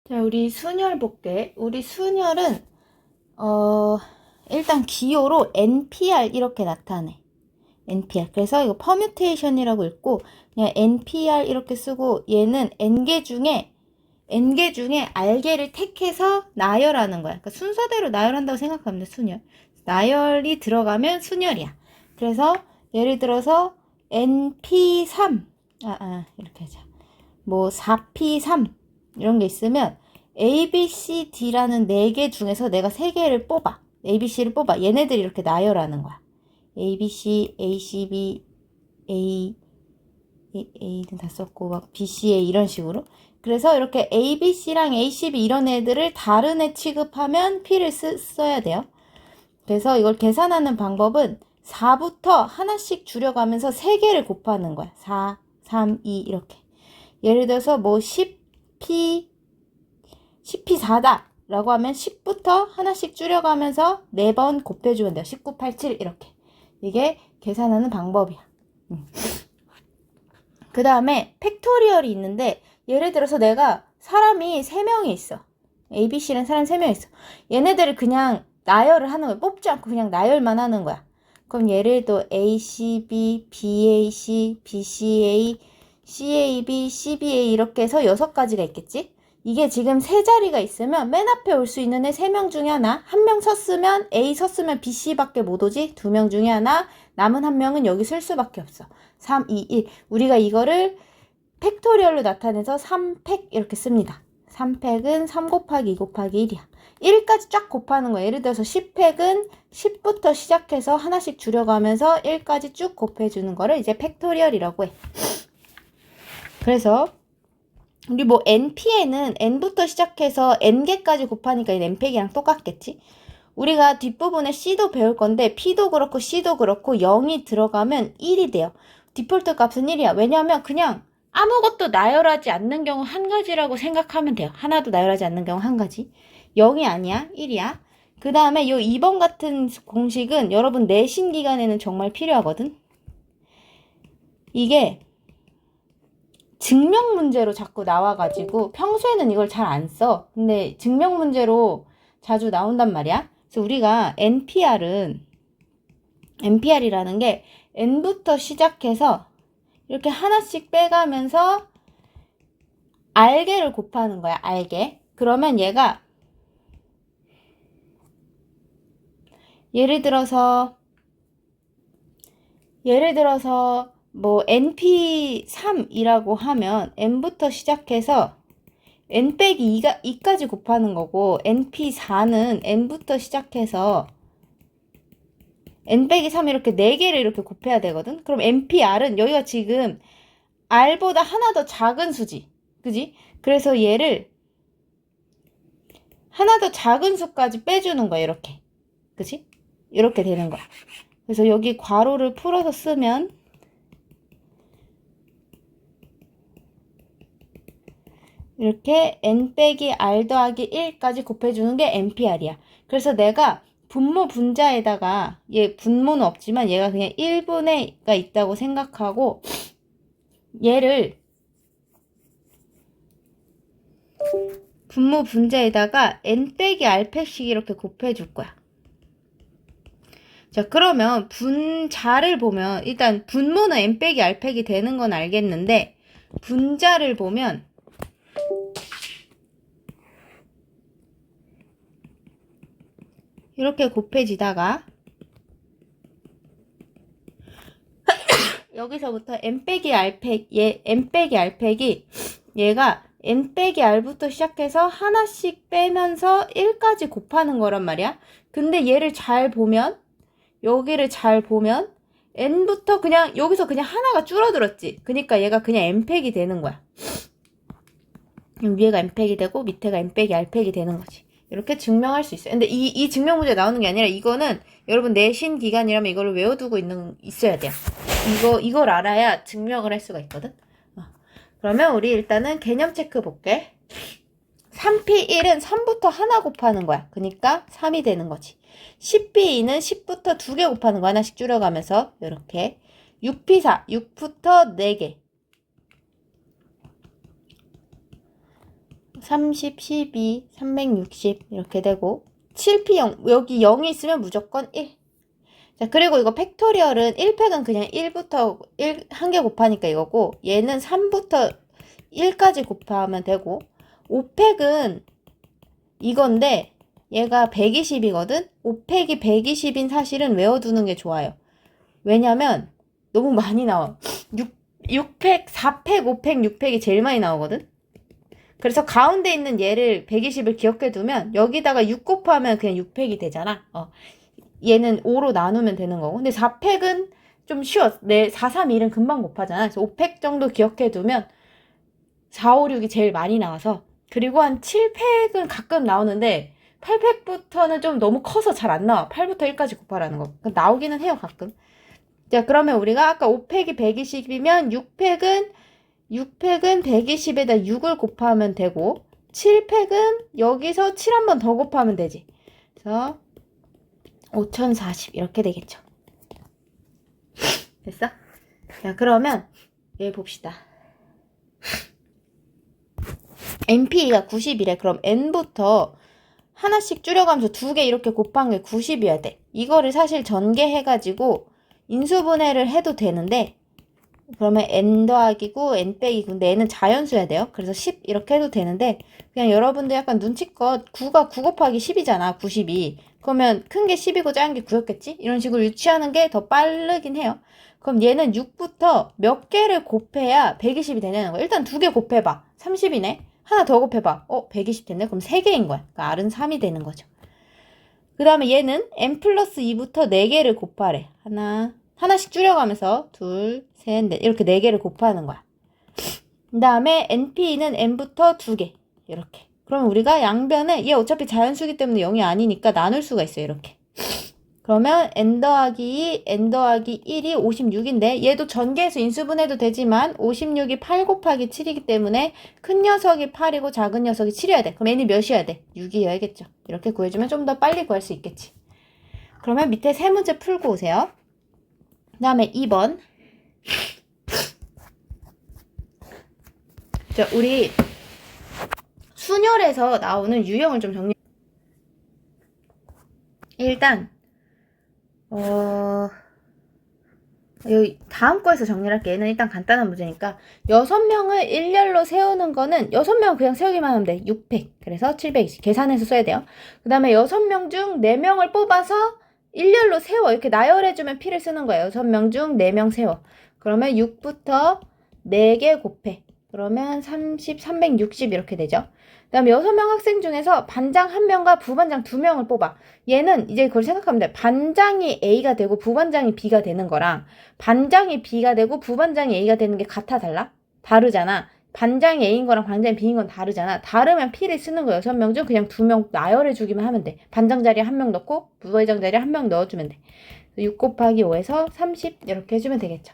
자, 우리 순열 볼게. 우리 순열은 일단 기호로 NPR 이렇게 나타내. NPR. 그래서 이거 퍼뮤테이션이라고 읽고 그냥 NPR 이렇게 쓰고, 얘는 N개 중에 R개를 택해서 나열하는 거야. 그러니까 순서대로 나열한다고 생각하면 돼. 순열. 나열이 들어가면 순열이야. 그래서 예를 들어서 NP3 이렇게 하자. 뭐 4P3 이런 게 있으면 A, B, C, D라는 4개 중에서 내가 3개를 뽑아. A, B, C를 뽑아. 얘네들이 이렇게 나열하는 거야. A, B, C, A, C, B, A는 다 썼고, 막 B, C, A 이런 식으로. 그래서 이렇게 A, B, C랑 A, C, B 이런 애들을 다른 애 취급하면 P를 써야 돼요. 그래서 이걸 계산하는 방법은 4부터 하나씩 줄여가면서 3개를 곱하는 거야. 4, 3, 2 이렇게. 예를 들어서 뭐 10P4다 라고 하면 10부터 하나씩 줄여가면서 4번 곱해주면 돼요. 19, 87 이렇게. 이게 계산하는 방법이야. 그 다음에 팩토리얼이 있는데, 예를 들어서 내가 사람이 3명이 있어. A, B, C라는 사람 3명이 있어. 얘네들을 그냥 나열을 하는 거야. 뽑지 않고 그냥 나열만 하는 거야. 그럼 얘를 또 A, C, B, B, A, C, B, C, A, C, A, B, C, B, A 이렇게 해서 6가지가 있겠지? 이게 지금 3자리가 있으면 맨 앞에 올 수 있는 애 3명 중에 하나, 1명 섰으면 A 섰으면 B, C밖에 못 오지? 2명 중에 하나, 남은 1명은 여기 쓸 수밖에 없어. 3, 2, 1. 우리가 이거를 팩토리얼로 나타내서 3팩 이렇게 씁니다. 3팩은 3 곱하기 2 곱하기 1이야. 1까지 쫙 곱하는 거야. 예를 들어서 10팩은 10부터 시작해서 하나씩 줄여가면서 1까지 쭉 곱해주는 거를 이제 팩토리얼이라고 해. 그래서 우리 뭐 NP에는 N부터 시작해서 N개까지 곱하니까 N팩이랑 똑같겠지? 우리가 뒷부분에 C도 배울 건데 P도 그렇고 C도 그렇고 0이 들어가면 1이 돼요. 디폴트 값은 1이야. 왜냐하면 그냥 아무것도 나열하지 않는 경우 한 가지라고 생각하면 돼요. 하나도 나열하지 않는 경우 한 가지. 0이 아니야. 1이야. 그 다음에 요 2번 같은 공식은 여러분 내신 기간에는 정말 필요하거든. 이게 증명 문제로 자꾸 나와가지고 평소에는 이걸 잘 안 써. 근데 증명 문제로 자주 나온단 말이야. 그래서 우리가 NPR이라는 게 N부터 시작해서 이렇게 하나씩 빼가면서 R개를 곱하는 거야. R개. 그러면 얘가 예를 들어서 뭐 NP3이라고 하면 N부터 시작해서 N 빼기 2까지 곱하는 거고, NP4는 N부터 시작해서 N 빼기 3 이렇게 4개를 이렇게 곱해야 되거든. 그럼 NPR은 여기가 지금 R보다 하나 더 작은 수지. 그지? 그래서 얘를 하나 더 작은 수까지 빼주는 거야. 이렇게. 그지? 이렇게 되는 거야. 그래서 여기 괄호를 풀어서 쓰면 이렇게 N 빼기 R 더하기 1까지 곱해주는 게 NPR이야. 그래서 내가 분모 분자에다가, 얘 분모는 없지만 얘가 그냥 1분의가 있다고 생각하고, 얘를 분모 분자에다가 N 빼기 R 팩씩 이렇게 곱해줄 거야. 자, 그러면 분자를 보면, 일단 분모는 N 빼기 R 팩이 되는 건 알겠는데, 분자를 보면 이렇게 곱해지다가 여기서부터 N 빼기 R 팩, N 빼기 R 팩이 얘가 N 빼기 R부터 시작해서 하나씩 빼면서 1까지 곱하는 거란 말이야. 근데 얘를 잘 보면, 여기를 잘 보면 N부터 그냥 여기서 그냥 하나가 줄어들었지. 그러니까 얘가 그냥 N 팩이 되는 거야. 위에가 N 팩이 되고 밑에가 N 빼기 R 팩이 되는 거지. 이렇게 증명할 수 있어요. 근데 이 증명 문제 나오는 게 아니라, 이거는 여러분 내신 기간이라면 이거를 외워두고 있어야 돼요. 이걸 알아야 증명을 할 수가 있거든. 그러면 우리 일단은 개념 체크 볼게. 3P1은 3부터 하나 곱하는 거야. 그러니까 3이 되는 거지. 10P2는 10부터 2개 곱하는 거, 하나씩 줄여가면서 이렇게. 6P4, 6부터 4개. 30, 12, 360 이렇게 되고 7P0 여기 0이 있으면 무조건 1. 자, 그리고 이거 팩토리얼은 1팩은 그냥 1부터 1, 한 개 곱하니까 이거고 얘는 3부터 1까지 곱하면 되고 5팩은 이건데 얘가 120이거든? 5팩이 120인 사실은 외워두는 게 좋아요. 왜냐면 너무 많이 나와. 6팩, 4팩, 5팩, 6팩이 제일 많이 나오거든? 그래서 가운데 있는 얘를 120을 기억해 두면 여기다가 6 곱하면 그냥 6팩이 되잖아. 얘는 5로 나누면 되는 거고. 근데 4팩은 좀 쉬워. 4, 3, 1은 금방 곱하잖아. 그래서 5팩 정도 기억해 두면 4, 5, 6이 제일 많이 나와서. 그리고 한 7팩은 가끔 나오는데 8팩부터는 좀 너무 커서 잘 안 나와. 8부터 1까지 곱하라는 거. 나오기는 해요, 가끔. 자, 그러면 우리가 아까 5팩이 120이면 6팩은 120에다 6을 곱하면 되고 7팩은 여기서 7 한 번 더 곱하면 되지. 그래서 5040 이렇게 되겠죠. 됐어? 자, 그러면 여기 봅시다. NP가 90이래. 그럼 N부터 하나씩 줄여가면서 2개 이렇게 곱한 게 90이어야 돼. 이거를 사실 전개해가지고 인수분해를 해도 되는데 그러면 n 더하기고 n 빼기고 근데 n은 자연수야 돼요. 그래서 10 이렇게 해도 되는데 그냥 여러분들 약간 눈치껏 9가 9 곱하기 10이잖아. 90이. 그러면 큰 게 10이고 작은 게 9였겠지? 이런 식으로 유추하는 게 더 빠르긴 해요. 그럼 얘는 6부터 몇 개를 곱해야 120이 되냐는 거야. 일단 2개 곱해봐. 30이네. 하나 더 곱해봐. 120 됐네. 그럼 3개인 거야. 그러니까 R은 3이 되는 거죠. 그 다음에 얘는 n 플러스 2부터 4개를 곱하래. 하나씩 줄여가면서 둘, 셋, 넷 이렇게 4개를 곱하는 거야. 그 다음에 NP는 n부터 2개 이렇게. 그러면 우리가 양변에 얘 어차피 자연수기 때문에 0이 아니니까 나눌 수가 있어요. 이렇게. 그러면 n 더하기 2, n 더하기 1이 56인데 얘도 전개해서 인수분해도 되지만 56이 8 곱하기 7이기 때문에 큰 녀석이 8이고 작은 녀석이 7이어야 돼. 그럼 n이 몇이어야 돼? 6이어야겠죠. 이렇게 구해주면 좀 더 빨리 구할 수 있겠지. 그러면 밑에 세 문제 풀고 오세요. 그 다음에 2번. 자, 우리 순열에서 나오는 유형을 좀 정리. 일단 여기 다음 거에서 정리를 할게. 얘는 일단 간단한 문제니까 6명을 일렬로 세우는 거는 6명은 그냥 세우기만 하면 돼. 6팩. 그래서 720 계산해서 써야 돼요. 그 다음에 6명 중 4명을 뽑아서 일렬로 세워. 이렇게 나열해주면 P를 쓰는 거예요. 6명 중 4명 세워. 그러면 6부터 4개 곱해. 그러면 30, 360 이렇게 되죠. 그 다음에 6명 학생 중에서 반장 1명과 부반장 2명을 뽑아. 얘는 이제 그걸 생각하면 돼. 반장이 A가 되고 부반장이 B가 되는 거랑 반장이 B가 되고 부반장이 A가 되는 게 같아 달라? 다르잖아. 반장이 A인 거랑 반장이 B인 건 다르잖아. 다르면 P를 쓰는 거 6명 중 그냥 2명 나열해주기만 하면 돼. 반장 자리에 1명 넣고 부반장 자리에 1명 넣어주면 돼. 6 곱하기 5에서 30 이렇게 해주면 되겠죠.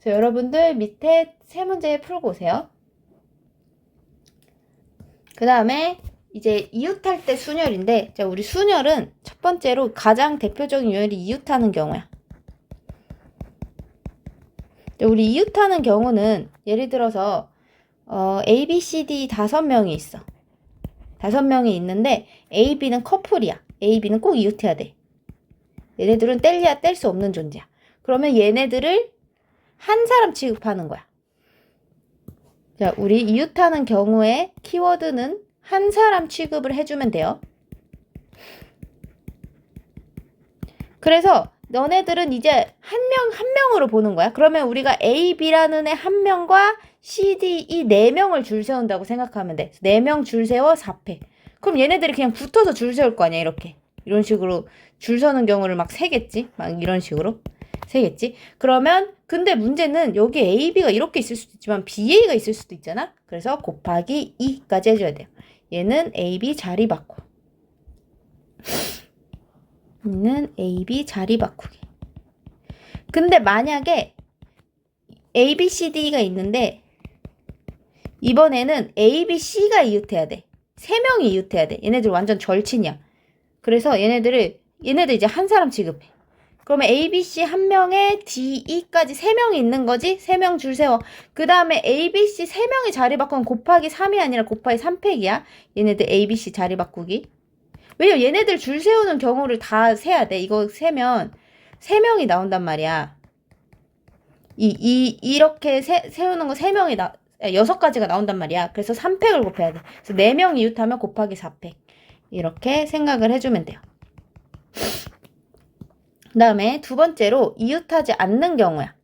그래서 여러분들 밑에 세 문제 풀고 오세요. 그 다음에 이제 이웃할 때 순열인데, 자, 우리 순열은 첫 번째로 가장 대표적인 유형이 이웃하는 경우야. 자, 우리 이웃하는 경우는 예를 들어서 A, B, C, D 5명이 있어. 5명이 있는데 A, B는 커플이야. A, B는 꼭 이웃해야 돼. 얘네들은 뗄래야 뗄 수 없는 존재야. 그러면 얘네들을 한 사람 취급하는 거야. 자, 우리 이웃하는 경우에 키워드는 한 사람 취급을 해주면 돼요. 그래서 너네들은 이제 한 명으로 보는 거야. 그러면 우리가 A, B라는 애 한 명과 C, D, E 4명을 줄 세운다고 생각하면 돼. 4명 줄 세워 4패. 그럼 얘네들이 그냥 붙어서 줄 세울 거 아니야, 이렇게. 이런 식으로 줄 서는 경우를 막 세겠지? 막 이런 식으로 세겠지? 그러면 근데 문제는 여기 A, B가 이렇게 있을 수도 있지만 B, A가 있을 수도 있잖아? 그래서 곱하기 2까지 해줘야 돼요. 얘는 A, B 자리 바꿔. 얘는 A, B 자리 바꾸기. 근데 만약에 A, B, C, D가 있는데 이번에는 A, B, C가 이웃해야 돼. 3명이 이웃해야 돼. 얘네들 완전 절친이야. 그래서 얘네들 이제 한 사람 취급해. 그러면 A, B, C 한 명에 D, E까지 3명이 있는 거지? 3명 줄 세워. 그 다음에 A, B, C 3명이 자리 바꾸면 곱하기 3이 아니라 곱하기 3팩이야. 얘네들 A, B, C 자리 바꾸기. 왜냐면 얘네들 줄 세우는 경우를 다 세야 돼. 이거 세면 3명이 나온단 말이야. 이렇게 세우는 거 3명이 6가지가 나온단 말이야. 그래서 3팩을 곱해야 돼. 그래서 4명 이웃하면 곱하기 4팩. 이렇게 생각을 해주면 돼요. 그 다음에 두 번째로 이웃하지 않는 경우야.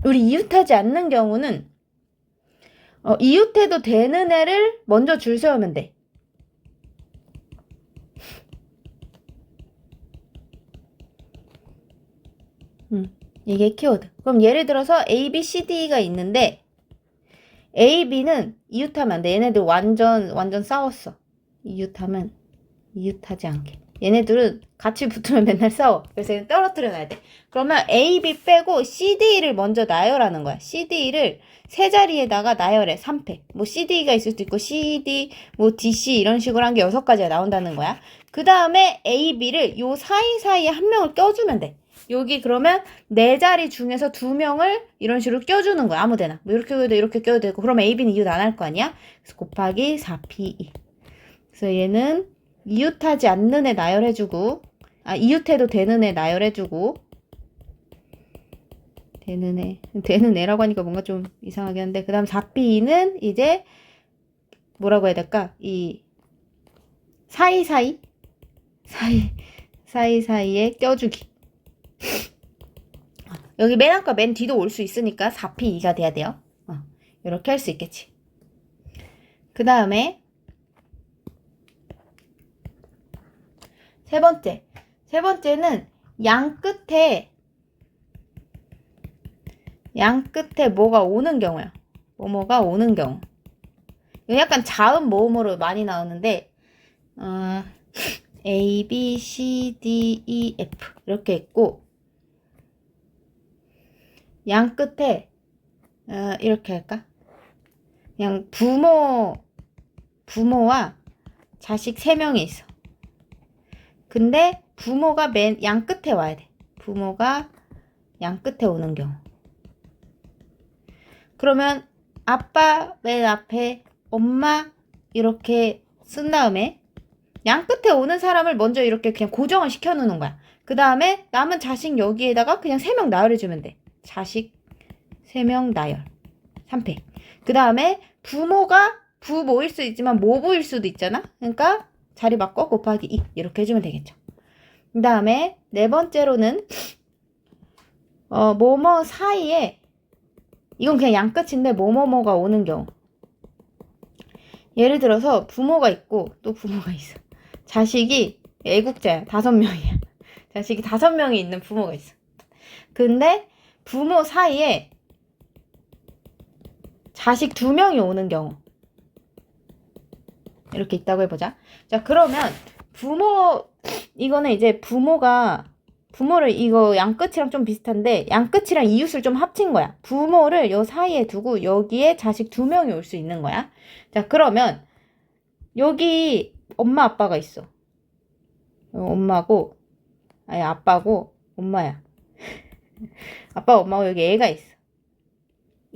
우리 이웃하지 않는 경우는 이웃해도 되는 애를 먼저 줄 세우면 돼. 이게 키워드. 그럼 예를 들어서 A, B, C, D가 있는데 A, B는 이웃하면 안 돼. 얘네들 완전 싸웠어. 이웃하지 않게. 얘네들은 같이 붙으면 맨날 싸워. 그래서 떨어뜨려 놔야 돼. 그러면 A, B 빼고 C, D를 먼저 나열하는 거야. C, D를 세 자리에다가 나열해. 3팩. 뭐 C, D가 있을 수도 있고 C, D, 뭐 D, C 이런 식으로 한 게 6가지가 나온다는 거야. 그 다음에 A, B를 요 사이사이에 한 명을 껴주면 돼. 여기 그러면 4자리 중에서 2명을 이런 식으로 껴주는 거야. 아무데나. 뭐 이렇게 껴도 이렇게 껴도 되고. 그러면 A, B는 이웃 안 할 거 아니야? 그래서 곱하기 4P2. 그래서 얘는 이웃하지 않는 애 나열해주고, 이웃해도 되는 애 나열해주고, 되는 애라고 하니까 뭔가 좀 이상하긴 한데, 그 다음 4P는 이제, 뭐라고 해야 될까? 사이사이에 껴주기. 여기 맨 앞과 맨 뒤도 올 수 있으니까 4P2가 돼야 돼요. 이렇게 할 수 있겠지. 그 다음에, 세 번째는 양 끝에 뭐가 오는 경우야. 뭐뭐가 오는 경우. 이거 약간 자음 모음으로 많이 나오는데 A, B, C, D, E, F 이렇게 있고 양 끝에 이렇게 할까? 그냥 부모와 자식 3명이 있어. 근데 부모가 맨 양 끝에 와야 돼. 부모가 양 끝에 오는 경우. 그러면 아빠 맨 앞에 엄마 이렇게 쓴 다음에 양 끝에 오는 사람을 먼저 이렇게 그냥 고정을 시켜 놓는 거야. 그 다음에 남은 자식 여기에다가 그냥 3명 나열해주면 돼. 자식 3명 나열. 3팩. 그 다음에 부모가 부모일 수 있지만 모부일 수도 있잖아. 그러니까 자리 바꿔 곱하기 2 이렇게 해주면 되겠죠. 그 다음에 네 번째로는 뭐뭐 사이에 이건 그냥 양끝인데 뭐뭐뭐가 오는 경우. 예를 들어서 부모가 있고 또 부모가 있어. 자식이 애국자야. 5명이야. 자식이 5명이 있는 부모가 있어. 근데 부모 사이에 자식 2명이 오는 경우. 이렇게 있다고 해보자. 자, 그러면 이거는 이제 부모를 이거 양끝이랑 좀 비슷한데 양끝이랑 이웃을 좀 합친 거야. 부모를 요 사이에 두고 여기에 자식 2명이 올 수 있는 거야. 자, 그러면 여기 엄마 아빠가 있어. 아빠고 엄마야. 아빠 엄마고 여기 애가 있어.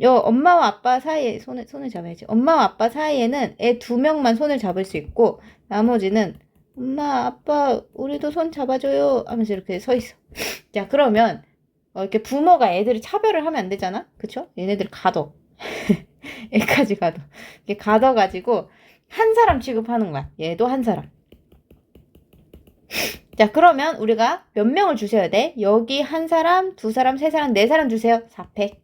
요 엄마와 아빠 사이에 손을 잡아야지. 엄마와 아빠 사이에는 애 2명만 손을 잡을 수 있고 나머지는 엄마 아빠 우리도 손 잡아줘요 하면서 이렇게 서 있어. 자, 그러면 이렇게 부모가 애들을 차별을 하면 안 되잖아. 그쵸? 얘네들 가둬. 애까지 가둬. 이렇게 가둬가지고 한 사람 취급하는 거야. 얘도 한 사람. 자, 그러면 우리가 몇 명을 주셔야 돼? 여기 한 사람, 2사람, 3사람, 4사람 주세요. 4팩.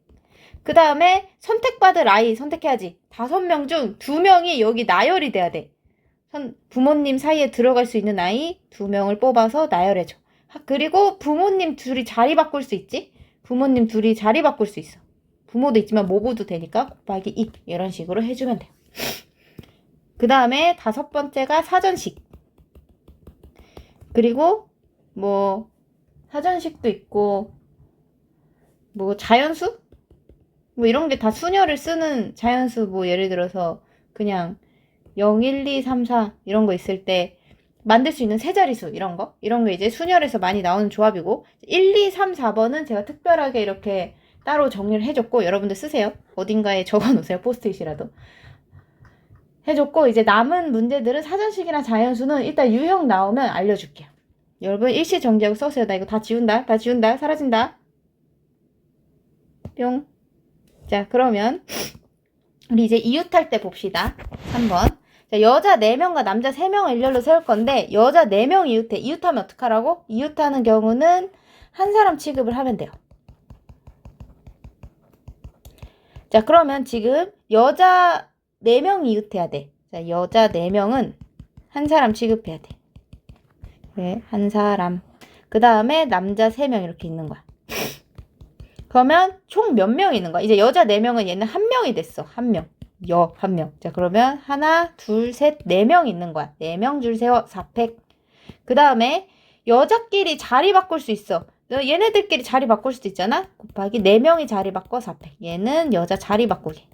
그 다음에 선택받을 아이 선택해야지. 5명 중 2명이 여기 나열이 돼야 돼. 부모님 사이에 들어갈 수 있는 아이 2명을 뽑아서 나열해줘. 그리고 부모님 둘이 자리 바꿀 수 있지? 부모님 둘이 자리 바꿀 수 있어. 부모도 있지만 모부도 되니까 곱하기 2 이런 식으로 해주면 돼요. 그 다음에 5번째가 사전식. 그리고 뭐 사전식도 있고 뭐 자연수? 뭐 이런 게 다 수녀를 쓰는 자연수, 뭐 예를 들어서 그냥 0, 1, 2, 3, 4 이런 거 있을 때 만들 수 있는 세 자리수 이런 거 이제 순열에서 많이 나오는 조합이고 1, 2, 3, 4번은 제가 특별하게 이렇게 따로 정리를 해줬고 여러분들 쓰세요. 어딘가에 적어놓으세요. 포스트잇이라도 해줬고 이제 남은 문제들은 사전식이나 자연수는 이따 유형 나오면 알려줄게요. 여러분 일시 정지하고 써세요. 나 이거 다 지운다. 사라진다. 뿅. 자 그러면 우리 이제 이웃할 때 봅시다. 3번. 자, 여자 4명과 남자 3명을 일렬로 세울 건데 여자 4명 이웃해. 이웃하면 어떡하라고? 이웃하는 경우는 한 사람 취급을 하면 돼요. 자 그러면 지금 여자 4명 이웃해야 돼. 자 여자 4명은 한 사람 취급해야 돼. 네, 한 사람. 그 다음에 남자 3명 이렇게 있는 거야. 그러면 총 몇 명 있는 거야? 이제 여자 4명은 얘는 한 명이 됐어. 한 명. 여, 한 명. 자, 그러면 하나, 둘, 셋, 4명 있는 거야. 4명 줄 세워. 4팩. 그 다음에 여자끼리 자리 바꿀 수 있어. 얘네들끼리 자리 바꿀 수도 있잖아? 곱하기 4명이 자리 바꿔 4팩. 얘는 여자 자리 바꾸기.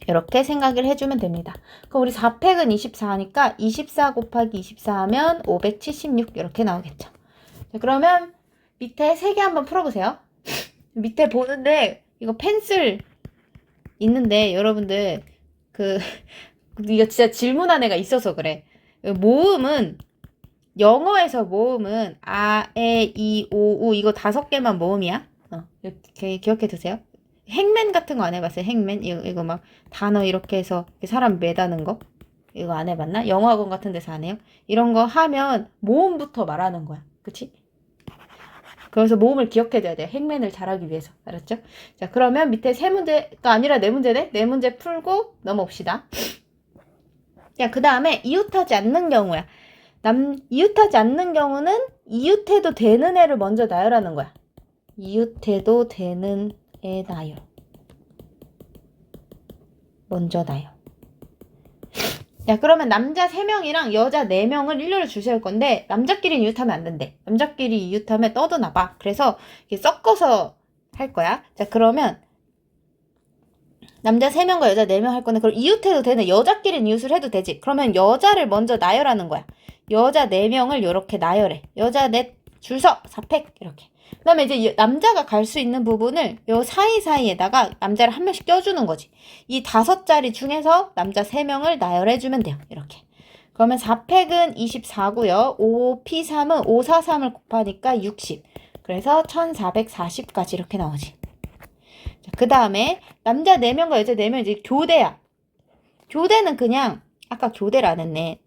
이렇게 생각을 해주면 됩니다. 그럼 우리 4팩은 24니까 24 곱하기 24 하면 576 이렇게 나오겠죠. 자, 그러면 밑에 3개 한번 풀어보세요. 밑에 보는데 이거 펜슬 있는데 여러분들 이거 진짜 질문한 애가 있어서 그래. 모음은 영어에서 모음은 아, 에, 이, 오, 우 이거 5개만 모음이야. 이렇게 기억해 두세요. 행맨 같은 거 안 해봤어요? 행맨 이거 막 단어 이렇게 해서 사람 매다는 거 이거 안 해봤나? 영어학원 같은 데서 안 해요? 이런 거 하면 모음부터 말하는 거야. 그치? 그래서 모음을 기억해줘야 돼요. 행맨을 잘하기 위해서. 알았죠? 자, 그러면 밑에 3문제가 아니라 4문제네? 4문제 풀고 넘어옵시다. 자, 그 다음에 이웃하지 않는 경우야. 이웃하지 않는 경우는 이웃해도 되는 애를 먼저 나열하는 거야. 이웃해도 되는 애 나열. 먼저 나열. 자, 그러면 남자 3명이랑 여자 4명을 일렬로 줄 세울 건데 남자끼리 이웃하면 안 된대. 남자끼리 이웃하면 떠드나 봐. 그래서 이렇게 섞어서 할 거야. 자, 그러면 남자 3명과 여자 4명 할 건데 그럼 이웃해도 되는 여자끼리는 이웃을 해도 되지. 그러면 여자를 먼저 나열하는 거야. 여자 4명을 이렇게 나열해. 여자 넷 줄 서 4팩 이렇게. 그 다음에 이제 남자가 갈 수 있는 부분을 요 사이사이에다가 남자를 한 명씩 껴주는 거지. 이 5자리 중에서 남자 3명을 나열해주면 돼요. 이렇게. 그러면 4팩은 24고요. 5P3은 543을 곱하니까 60. 그래서 1440까지 이렇게 나오지. 그 다음에 남자 4명과 여자 4명 이제 교대야. 교대는 그냥 아까 교대를 안 했네.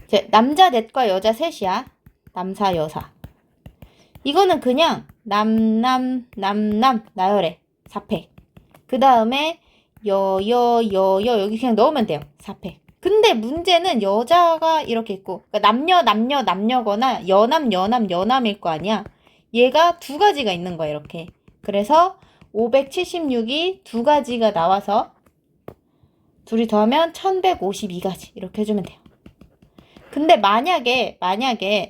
이제 남자 넷과 여자 셋이야. 남사 여사. 이거는 그냥 남 나열해. 4팩. 그 다음에 여 여기 그냥 넣으면 돼요. 4팩. 근데 문제는 여자가 이렇게 있고 그러니까 남녀거나 여남일 거 아니야. 얘가 2가지가 있는 거야. 이렇게. 그래서 576이 2가지가 나와서 둘이 더하면 1152가지 이렇게 해주면 돼요. 근데 만약에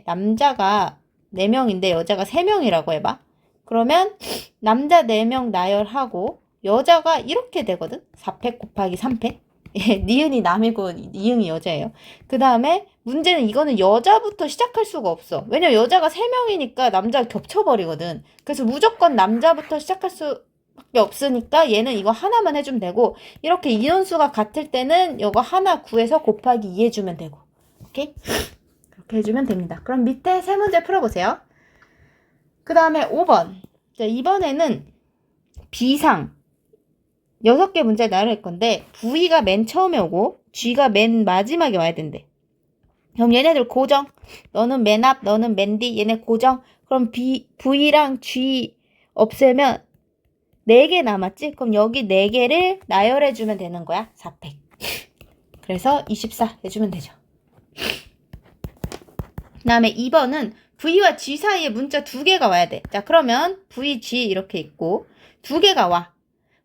남자가 4명인데 여자가 3명이라고 해봐. 그러면 남자 4명 나열하고 여자가 이렇게 되거든. 4팩 곱하기 3팩. 니은이 남이고 니은이 여자예요. 그 다음에 문제는 이거는 여자부터 시작할 수가 없어. 왜냐면 여자가 3명이니까 남자가 겹쳐버리거든. 그래서 무조건 남자부터 시작할 수밖에 없으니까 얘는 이거 하나만 해주면 되고 이렇게 인원수가 같을 때는 이거 하나 구해서 곱하기 2 해주면 되고. 오케이? 그렇게 해주면 됩니다. 그럼 밑에 3문제 풀어보세요. 그 다음에 5번. 자, 이번에는 비상. 6개 문제 나눌 건데 V가 맨 처음에 오고 G가 맨 마지막에 와야 된대. 그럼 얘네들 고정. 너는 맨 앞, 너는 맨 뒤, 얘네 고정. 그럼 V랑 G 없애면 4개 남았지? 그럼 여기 4개를 나열해주면 되는 거야. 4팩. 그래서 24 해주면 되죠. 그 다음에 2번은 V와 G 사이에 문자 2개가 와야 돼. 자, 그러면 V, G 이렇게 있고 2개가 와.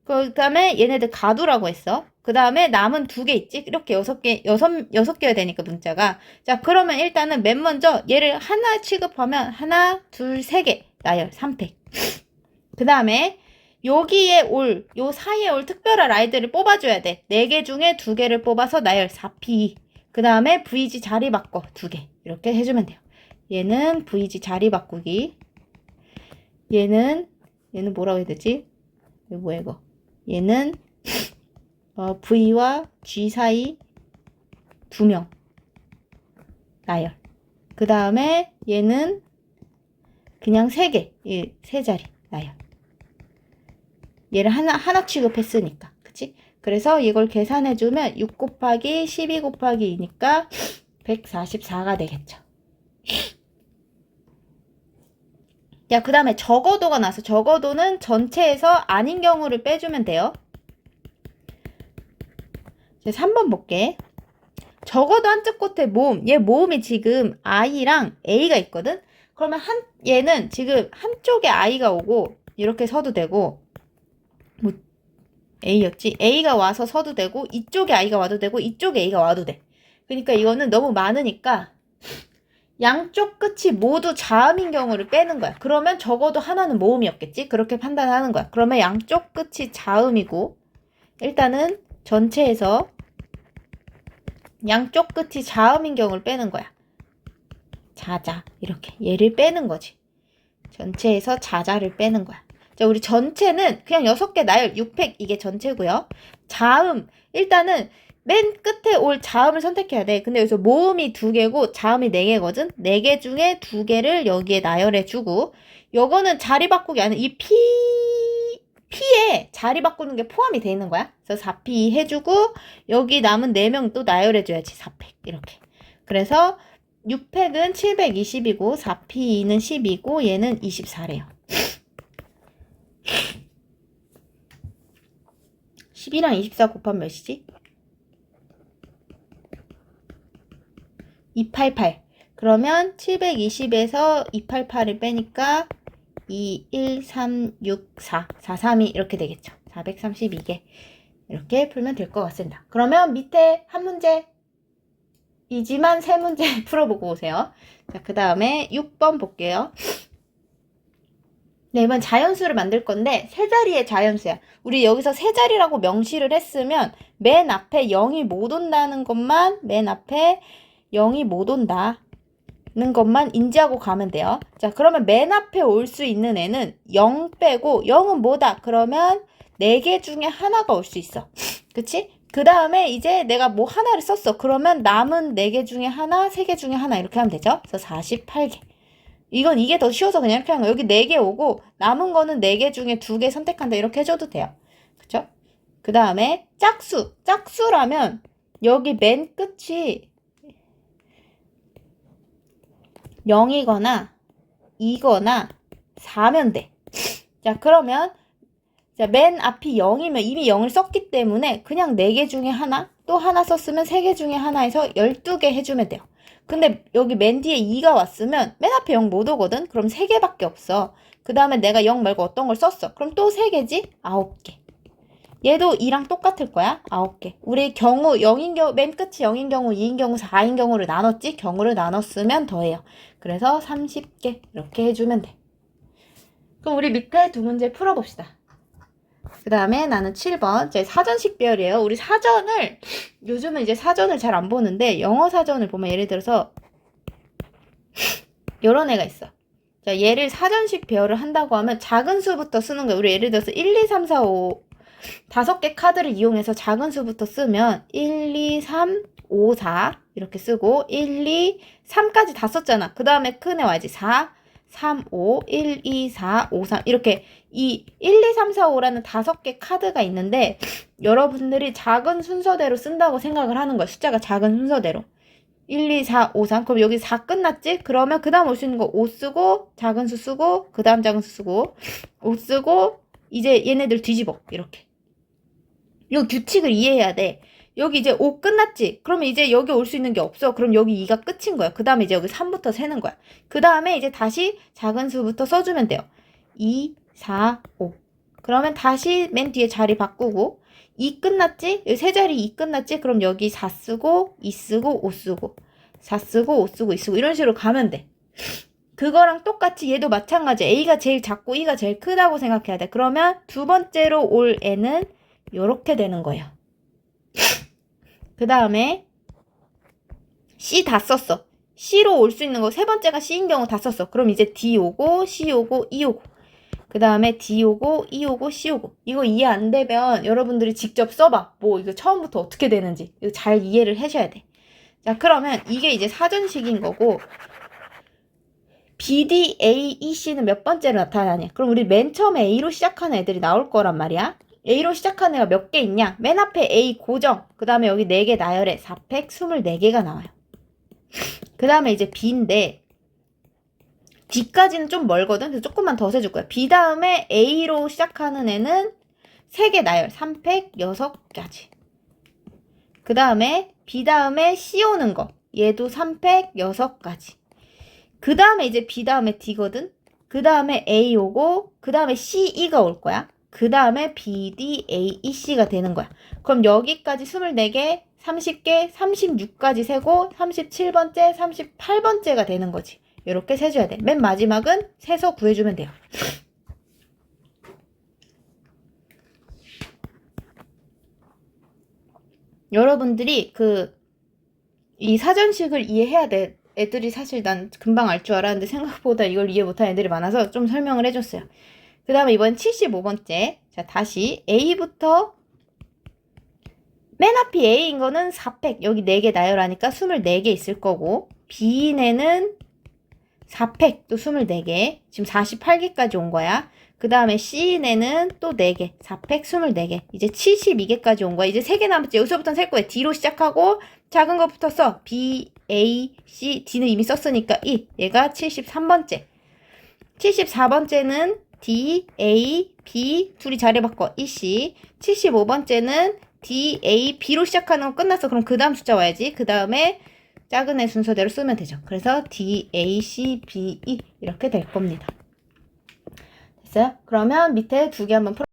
그 다음에 얘네들 가두라고 했어. 그 다음에 남은 2개 있지? 이렇게 6개여야 되니까 문자가. 자, 그러면 일단은 맨 먼저 얘를 하나 취급하면 하나, 둘, 3개 나열 3팩. 그 다음에 여기에 올, 요 사이에 올 특별한 아이들을 뽑아줘야 돼. 4개 중에 2개를 뽑아서 나열 4P. 그 다음에 VG 자리 바꿔 2개. 이렇게 해주면 돼요. 얘는 VG 자리 바꾸기. 얘는 뭐라고 해야 되지? 이거 뭐야 이거? 얘는 V와 G 사이 2명 나열. 그 다음에 얘는 그냥 3개, 3자리 나열. 얘를 하나 취급했으니까. 그치? 그래서 이걸 계산해주면 6 곱하기 12 곱하기 2니까 144가 되겠죠. 야, 그 다음에 적어도가 나서 적어도는 전체에서 아닌 경우를 빼주면 돼요. 이제 3번 볼게. 적어도 한쪽 끝에 모음. 얘 모음이 지금 I랑 A가 있거든? 그러면 얘는 지금 한쪽에 I가 오고 이렇게 서도 되고 뭐 A였지? A가 와서 서도 되고 이쪽에 I가 와도 되고 이쪽에 A가 와도 돼. 그러니까 이거는 너무 많으니까 양쪽 끝이 모두 자음인 경우를 빼는 거야. 그러면 적어도 하나는 모음이었겠지? 그렇게 판단하는 거야. 그러면 양쪽 끝이 자음이고 일단은 전체에서 양쪽 끝이 자음인 경우를 빼는 거야. 자자 이렇게 얘를 빼는 거지. 전체에서 자자를 빼는 거야. 자, 우리 전체는 그냥 6개 나열 6팩 이게 전체고요. 자음 일단은 맨 끝에 올 자음을 선택해야 돼. 근데 여기서 모음이 2개고 자음이 4개거든. 4개 중에 2개를 여기에 나열해주고 요거는 자리 바꾸기 아니야. 이 P에 자리 바꾸는 게 포함이 돼 있는 거야. 그래서 4P 해주고 여기 남은 4명 또 나열해줘야지. 4팩 이렇게. 그래서 6팩은 720이고 4P는 10이고 얘는 24래요. 10이랑 24 곱하면 몇이지? 288. 그러면 720에서 288을 빼니까 2, 1, 3, 6, 4, 4, 3, 2 이렇게 되겠죠. 432개. 이렇게 풀면 될 것 같습니다. 그러면 밑에 한 문제 이지만 3문제 풀어보고 오세요. 자, 그 다음에 6번 볼게요. 네, 이번 자연수를 만들 건데 세 자리의 자연수야. 우리 여기서 세 자리라고 명시를 했으면 맨 앞에 0이 못 온다는 것만 맨 앞에 0이 못 온다는 것만 인지하고 가면 돼요. 자, 그러면 맨 앞에 올 수 있는 애는 0 빼고 0은 뭐다? 그러면 4개 중에 하나가 올 수 있어. 그치? 그 다음에 이제 내가 뭐 하나를 썼어. 그러면 남은 4개 중에 하나, 3개 중에 하나 이렇게 하면 되죠. 그래서 48개. 이게 더 쉬워서 그냥 이렇게 하는 거야. 여기 4개 오고 남은 거는 4개 중에 2개 선택한다 이렇게 해줘도 돼요. 그쵸? 그 다음에 짝수. 짝수라면 여기 맨 끝이 0이거나 2거나 4면 돼. 자, 그러면 자, 맨 앞이 0이면 이미 0을 썼기 때문에 그냥 4개 중에 하나, 또 하나 썼으면 3개 중에 하나에서 12개 해주면 돼요. 근데 여기 맨 뒤에 2가 왔으면 맨 앞에 0 못 오거든? 그럼 3개밖에 없어. 그 다음에 내가 0 말고 어떤 걸 썼어. 그럼 또 3개지? 9개. 얘도 2랑 똑같을 거야. 9개. 우리 경우 0인 경우, 맨 끝이 0인 경우, 2인 경우, 4인 경우를 나눴지? 경우를 나눴으면 더해요. 그래서 30개. 이렇게 해주면 돼. 그럼 우리 밑에 2문제 풀어봅시다. 그 다음에 나는 7번. 제 사전식 배열이에요. 우리 사전을, 요즘은 이제 사전을 잘 안 보는데, 영어 사전을 보면 예를 들어서, 요런 애가 있어. 자, 얘를 사전식 배열을 한다고 하면 작은 수부터 쓰는 거야. 우리 예를 들어서 1, 2, 3, 4, 5, 5개 카드를 이용해서 작은 수부터 쓰면, 1, 2, 3, 5, 4, 이렇게 쓰고, 1, 2, 3까지 다 썼잖아. 그 다음에 큰 애 와야지. 4, 3, 5, 1, 2, 4, 5, 3 이렇게 이 1, 2, 3, 4, 5라는 5개 카드가 있는데 여러분들이 작은 순서대로 쓴다고 생각을 하는 거야. 숫자가 작은 순서대로 1, 2, 4, 5, 3 그럼 여기 4 끝났지? 그러면 그 다음 올 수 있는 거 5 쓰고 작은 수 쓰고 그 다음 작은 수 쓰고 5 쓰고 이제 얘네들 뒤집어 이렇게 이 규칙을 이해해야 돼. 여기 이제 5 끝났지? 그러면 이제 여기 올 수 있는 게 없어. 그럼 여기 2가 끝인 거야. 그 다음에 이제 여기 3부터 세는 거야. 그 다음에 이제 다시 작은 수부터 써주면 돼요. 2, 4, 5. 그러면 다시 맨 뒤에 자리 바꾸고 2 끝났지? 여기 세 자리 2 끝났지? 그럼 여기 4 쓰고 2 쓰고 5 쓰고 4 쓰고 5 쓰고 2 쓰고 이런 식으로 가면 돼. 그거랑 똑같이 얘도 마찬가지. A가 제일 작고 E가 제일 크다고 생각해야 돼. 그러면 두 번째로 올 N은 요렇게 되는 거예요. 그 다음에 C 다 썼어. C로 올 수 있는 거 세 번째가 C인 경우 다 썼어. 그럼 이제 D 오고 C 오고 E 오고 그 다음에 D 오고 E 오고 C 오고. 이거 이해 안 되면 여러분들이 직접 써봐. 뭐 이거 처음부터 어떻게 되는지 이거 잘 이해를 하셔야 돼. 자, 그러면 이게 이제 사전식인 거고 BD, A, E, C는 몇 번째로 나타나냐? 그럼 우리 맨 처음에 A로 시작하는 애들이 나올 거란 말이야. A로 시작하는 애가 몇 개 있냐? 맨 앞에 A 고정, 그 다음에 여기 4개 나열해. 4팩 24개가 나와요. 그 다음에 이제 B인데 D까지는 좀 멀거든. 그래서 조금만 더 세줄 거야. B 다음에 A로 시작하는 애는 3개 나열, 3팩 6가지. 그 다음에 B 다음에 C 오는 거, 얘도 3팩 6가지. 그 다음에 이제 B 다음에 D거든. 그 다음에 A 오고 그 다음에 C, E가 올 거야. 그 다음에 B, D, A, E, C가 되는 거야. 그럼 여기까지 24개, 30개, 36까지 세고 37번째, 38번째가 되는 거지. 이렇게 세줘야 돼. 맨 마지막은 세서 구해주면 돼요. 여러분들이 이 사전식을 이해해야 돼. 애들이 사실 난 금방 알 줄 알았는데 생각보다 이걸 이해 못한 애들이 많아서 좀 설명을 해줬어요. 그 다음에 이번 75번째. 자, 다시 A부터 맨 앞이 A인 거는 4팩. 여기 4개 나열하니까 24개 있을 거고 B내는 4팩 또 24개. 지금 48개까지 온 거야. 그 다음에 C내는 또 4개. 4팩 24개. 이제 72개까지 온 거야. 이제 3개 남았지. 여기서부터는 셀 거야. D로 시작하고 작은 것부터 써. B, A, C, D는 이미 썼으니까 E. 얘가 73번째. 74번째는 D, A, B 둘이 자리 바꿔. E, C. 75번째는 D, A, B로 시작하는 거 끝났어. 그럼 그 다음 숫자 와야지. 그 다음에 작은 애 순서대로 쓰면 되죠. 그래서 D, A, C, B, E 이렇게 될 겁니다. 됐어요? 그러면 밑에 2개 한번 풀어.